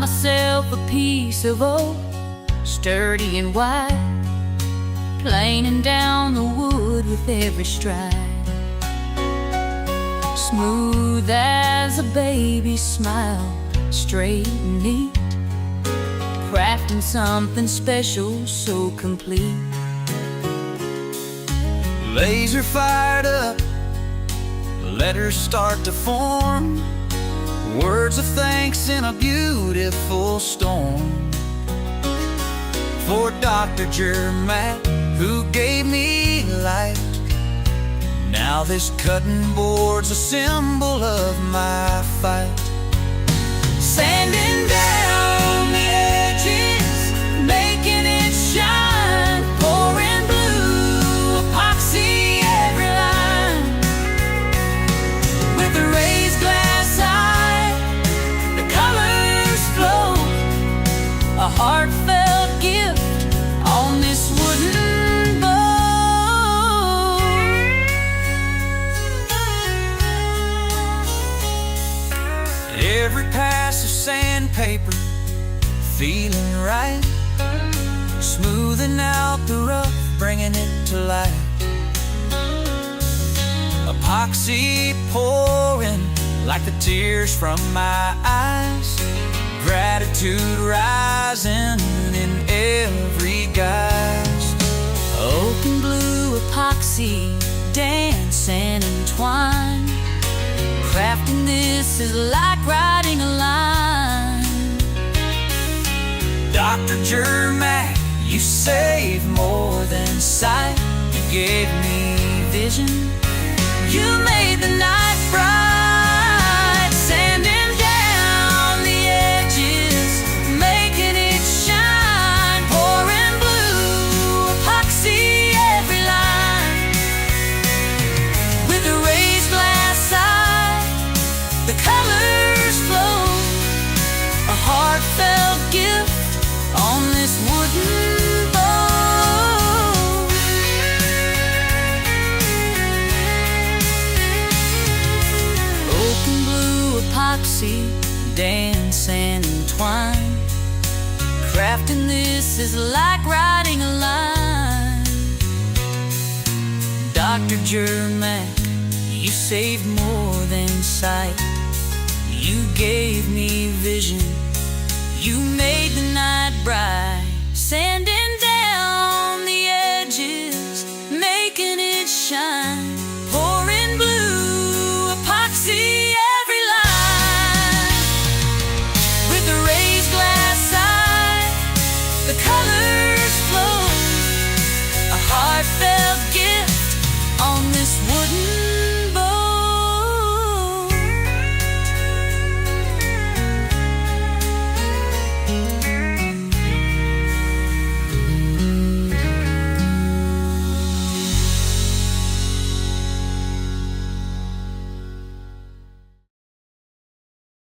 myself a piece of oak, sturdy and wide, planing down the wood with every stride. Smooth as a baby's smile, straight and neat, crafting something special so complete. Laser fired up, letters start to form, words of thanks in a beautiful storm. For Dr. Jermack, who gave me life, now this cutting board's a symbol of my fight. Sanding down the edges, making it shine, pouring blue epoxy every line. With a raised glass eye, the colors flow, a heartfelt gift on this wooden bowl. Every pass of sandpaper, feeling right, smoothing out the rough, bringing it to life. Epoxy pouring like the tears from my eyes, gratitude rising in every guise. Oak and blue epoxy, dance and entwine, crafting this is like writing a line. Dr. Jermack, you saved more than sight. You gave me vision, you made the night bright. Sanding down the edges, making it shine, pouring blue epoxy every line. With a raised glass eye, the colors flow, a heartfelt gift on this wooden bowl. Oak and blue epoxy, dance and entwine, crafting this is like writing a line. Dr. Jermack, you saved more than sight. You gave me vision, you made the night bright. Sand